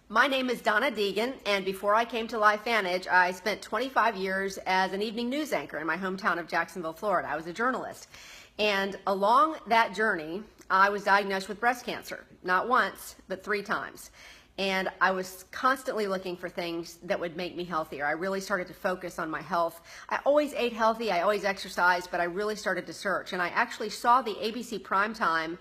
My name is Donna Deegan, and before I came to LifeVantage, I spent 25 years as an evening news anchor in my hometown of Jacksonville, Florida. I was a journalist. And along that journey, I was diagnosed with breast cancer, not once, but 3 times. And I was constantly looking for things that would make me healthier. I really started to focus on my health. I always ate healthy, I always exercised, but I really started to search. And I actually saw the ABC primetime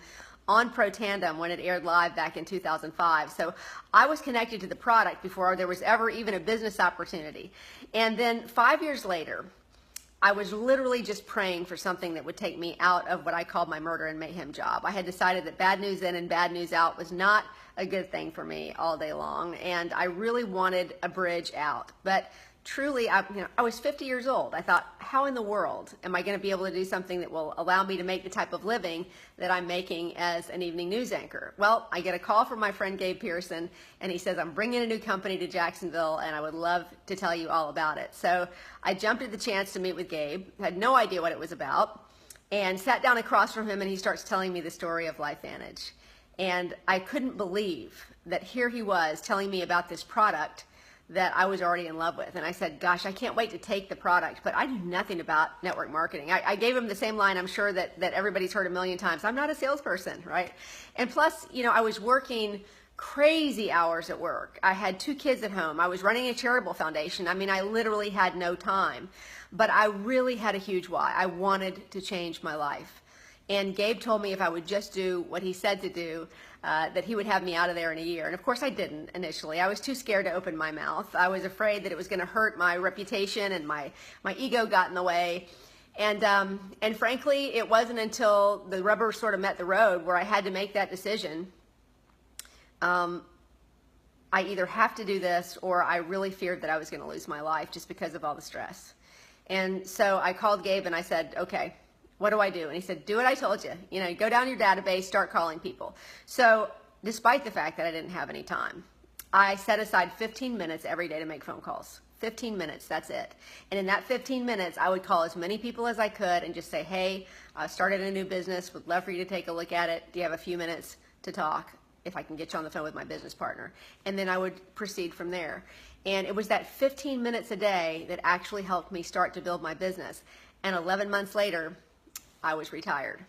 on Pro Tandem when it aired live back in 2005. So I was connected to the product before there was ever even a business opportunity. And then 5 years later, I was literally just praying for something that would take me out of what I called my murder and mayhem job. I had decided that bad news in and bad news out was not a good thing for me all day long, and I really wanted a bridge out. But truly, I was 50 years old. I thought, how in the world am I going to be able to do something that will allow me to make the type of living that I'm making as an evening news anchor? Well, I get a call from my friend Gabe Pearson, and he says, I'm bringing a new company to Jacksonville, and I would love to tell you all about it. So I jumped at the chance to meet with Gabe, had no idea what it was about, and sat down across from him, and he starts telling me the story of LifeVantage. And I couldn't believe that here he was telling me about this product that I was already in love with. And I said, gosh, I can't wait to take the product, but I knew nothing about network marketing. I gave him the same line I'm sure that everybody's heard a million times. I'm not a salesperson, right? And plus, I was working crazy hours at work. I had 2 kids at home. I was running a charitable foundation. I mean, I literally had no time, but I really had a huge why. I wanted to change my life. And Gabe told me if I would just do what he said to do, that he would have me out of there in a year. And of course I didn't initially. I was too scared to open my mouth. I was afraid that it was going to hurt my reputation, and my ego got in the way. And frankly, it wasn't until the rubber sort of met the road where I had to make that decision. I either have to do this, or I really feared that I was going to lose my life just because of all the stress. And so I called Gabe and I said, okay, what do I do? And he said, do what I told you. Go down your database, start calling people. So despite the fact that I didn't have any time, I set aside 15 minutes every day to make phone calls. 15 minutes, that's it. And in that 15 minutes, I would call as many people as I could and just say, hey, I started a new business, would love for you to take a look at it. Do you have a few minutes to talk? If I can get you on the phone with my business partner. And then I would proceed from there. And it was that 15 minutes a day that actually helped me start to build my business. And 11 months later, I was retired.